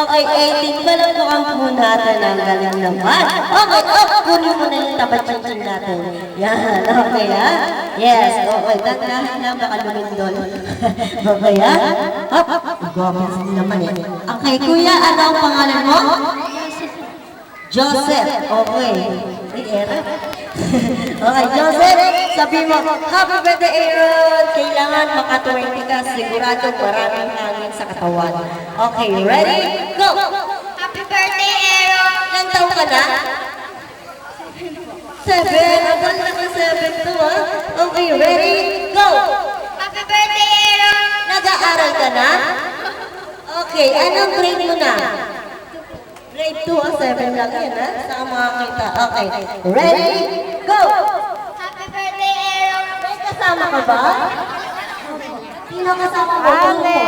Okay, 18 pa lang po ang po natin. Ang galing naman. Okay, kunin mo na yung tapat chinchin natin. Yan, okay ha? Yes, okay. Dandahan lang, baka lumindol. Okay ha? Hop, gomez naman eh. Okay, kuya, ano ang pangalan mo? Joseph. Okay. Era. Okay, Joseph, sabi mo, happy birthday, Aaron! Kailangan maka-20 ka, sigurado maraming hangin sa katawan. Okay, ready? Go! Happy birthday, Aaron! Ilang taon ka na? 7. Ang ganda ng 7 to, ha? Okay, ready? Go! Happy birthday, Aaron! Nag-aaral ka na? Okay, anong grade mo na? Grade 2 o 7 lang yan, ha? Saan makakita? Okay, ready? Go! Happy birthday, Aaron! May kasama ka ba? Sino kasama mo? Mami!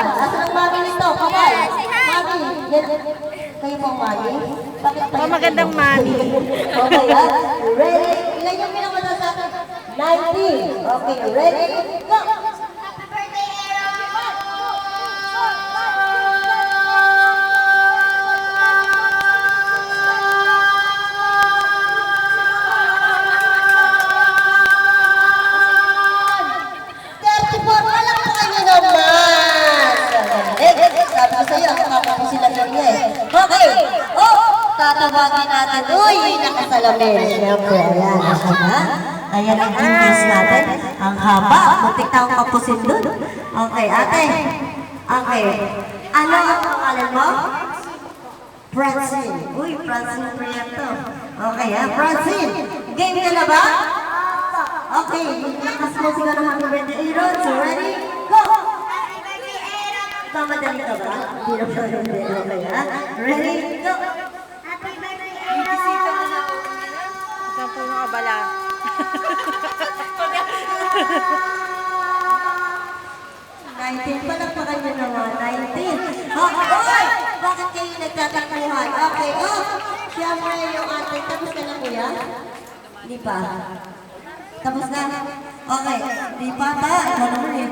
Asan ang mami nito? Kapal! Mami! Yan. Kayo pong mami? Bakit pa yan? Magandang mami. Okay, ha? Ready? Ilan yung pinamata sa akin? 19. Okay, ready? Go! Happy birthday, Aaron! Sabi ko sa'yo, ako ko sila ganyan eh. Okay, tatawagin natin. Uy, nakasalamin. Siyempre, ayan, ako na. Ayan ang English natin. Ang haba, muntik na akong kapusin dun. Okay, ate. Okay. Ano ang pangalan mo? Francine. Uy, Francine Prieto. Okay, ha? Francine, game ka na ba? Okay, lakas mo siguro ng happy birthday, Aaron. So, ready? Go! Pamadali ka ba? Hindi na pa rin. Okay, ha? Ready? Go! Happy birthday, Aaron! Saan po mga bala? 19 pa lang pa kayo naman. 19. Okay, bakit kayo nagtatakbuhan? Okay, siyempre yung ating. Tapos ka na, kuya? Hindi pa. Tapos na? Okay, hindi pa ba? Ikaw naman eh.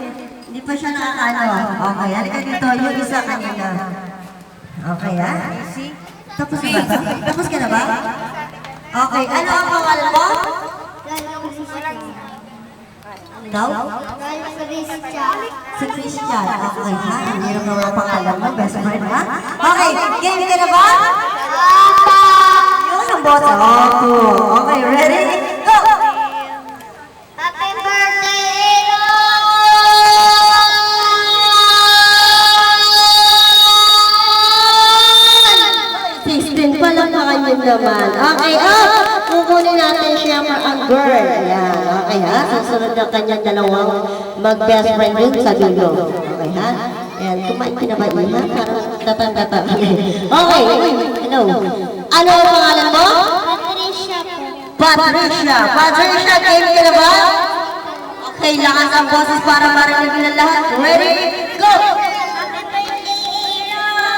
Hindi pa siya nakakano. Okay, halika dito. Yung isa kanina. Okay, ha? Tapos na ba? Tapos ka na ba? Okay, ano ang pangalan mo? Ikaw? Si Christian. Okay, ha? Hindi na mga pangalan mo. Best friend, ha? Okay, game ka na ba? Yun ang boss. Okay, ready? Go! Happy birthday, Aaron! 16 pa lang pa kayo naman. Okay, kukunin natin siyempre ang girl. Ayan, okay ha? Susunod na kanyang dalawang mag-best friend yun sa dulo. Okay ha? Ayan, kumain ka na ba yun ha? Parang tatang-tata. Okay, hello. Ano ang pangalan mo? Patricia po. Patricia. Patricia, game ka na ba? Okay, lakas ang boses para marinig ng lahat. Ready? Go! Happy birthday, Aaron!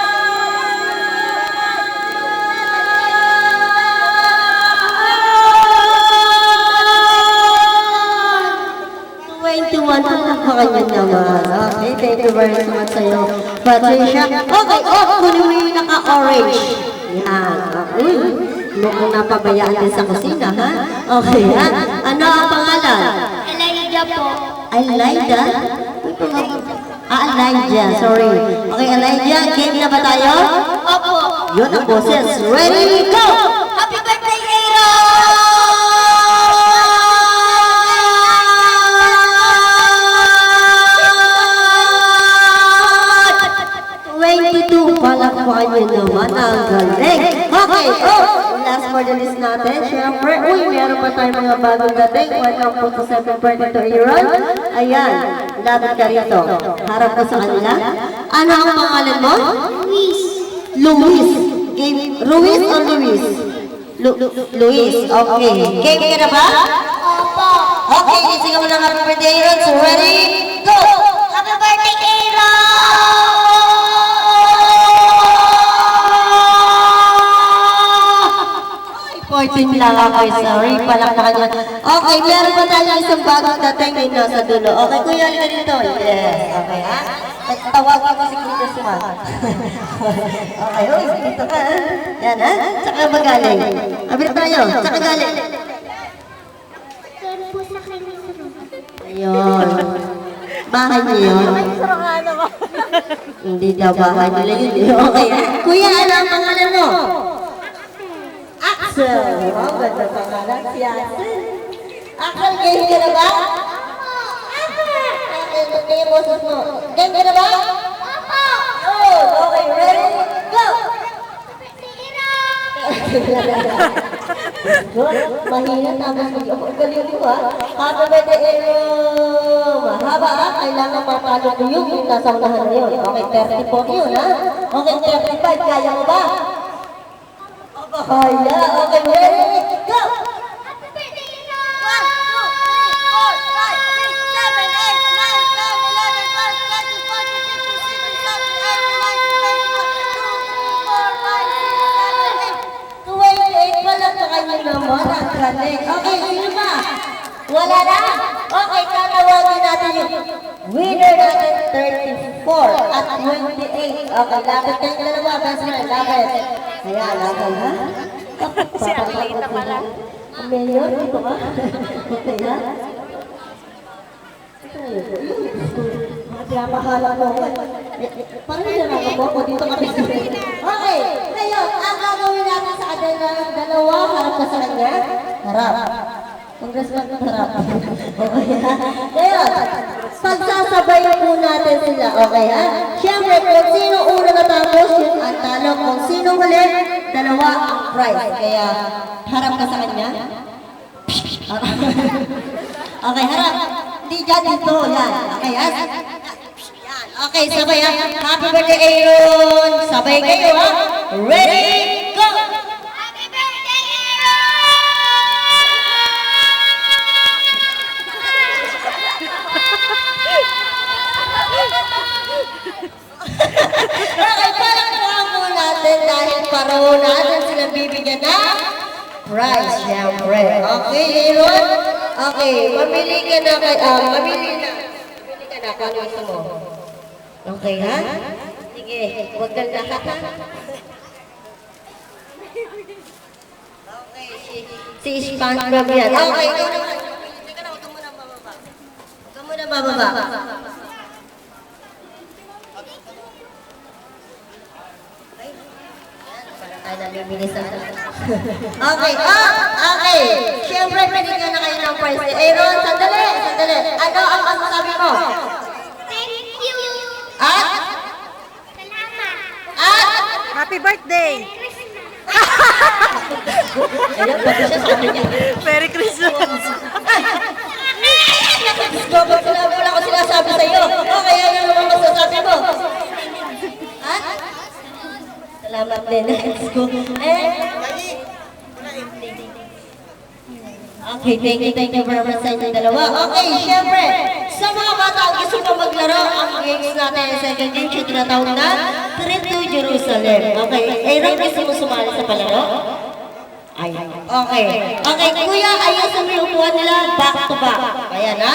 21 pa lang pa kanya naman. Okay, thank you very much sa'yo, Patricia. Okay, kunin mo yung naka-orange. Yan. Uy, mukhang napabayaan din sa kusina, ha? Okay, ha? Ano ang pangalan? Elijah po. Elijah? Elijah, sorry. Okay, Elijah, game na ba tayo? Opo. Yun ang boses. Ready, go! Happy birthday, Aaron! 22 palakpakan nyo naman ang galing. Okay, last for the list natin. Siyempre, meron pa tayong mga bagong dating. Welcome po to 7.2 to Aaron. Ayan, lapit ka rito. Harap ko sa kanila. Ano ang pangalan mo? Luis. Luis. Ruiz o Luis? Luis, okay. Game ka na ba? Opo. Okay, isigaw mo lang happy birthday, Aaron. So ready? Go! Happy birthday, Aaron! 14 lang ako, sorry, palakpakan niya. Okay, meron pa tayo isang bagong dating na sa dulo. Okay, kuya, halika dito. Yes, okay ha? Tawagin ko si Kuya Suma. Okay, oh, dito ka. Yan, ha? Saka ba galing? Abit tayo, saka galing. Ayun. Bahay niyo yun? Sarang ano ko. Hindi daw bahay nila yun. Okay. Kuya, ano ang pangalan mo? Axel. Oh, ganda pangalan si Axel. Axel, game ka na ba? Axel, gusto yung boses mo. Game ka na ba? Oh, okay, ready? Go! Good. Mahina, tapos mag-galing mo ha. Happy birthday, Ero! Mahaba ha, kailangan mapalo ko yung nasa unahan na yun. Okay, 34 yun ha. Okay, 35, kaya mo ba? Kaya, okay, ready? Go! Naman ang galing. Okay, sino ba? Wala na? Okay, tatawagin natin yung winner natin 34 at 28. Okay, lapit kayong dalawa. Best friend, lapit. Kaya, lapit ha? Si Amelita pala. Mayor, dito ka? Okay ha? Pinapahala ko. Parang hindi ako dito kami. Okay, ngayon, ang gagawin natin sa dalawa, harap ka sa kanya. Harap. Congressman, harap. Okay ha? Ngayon, pagsasabay po natin sila. Okay ha? Siyempre, kung sino una natapos, yun ang talo. Kung sino huli, dalawa ang prize. Kaya, harap ka sa kanya. Okay, harap. Hindi dyan dito. Yan. Okay, ha? Okay, sabay ha. Happy birthday, Aaron! Sabay kayo ha. Ready, go! Happy birthday, Aaron! Okay, palakpakan po natin dahil pareho natin silang bibigyan na prize, siyempre. Okay, Aaron? Okay, mamili ka na kay, mamili ka na kung ano gusto mo. Okay, ha? Sige, huwag kang lahat, ha? Okay, si SpongeBob yan. Okay, ikaw naman. Teka na, huwag ka muna bababa. Huwag ka muna bababa. Ay, namimilis ako. Okay, okay. Siyempre, pinigyan na kayo ng prize. Aaron, sandali. Ano ang masasabi mo? Thank you! At? Happy birthday! Ayun, pati siya sa akin niya. Merry Christmas! Discover ko lang, wala ko sinasabi sa'yo. Okay, ano naman masasabi mo? At? Salamat din. Let's go. Okay, thank you very much sa inyong dalawa. Okay, syempre, sa mga bata ang gusto pa maglaro, ang games natin sa second game, siya tinatawag na Trip to Jerusalem. Okay, Aaron, gusto mo sumali sa palaro? Ay, okay. Okay, kuya, ayun sa may upuan nila, back to back. Ayan, ha?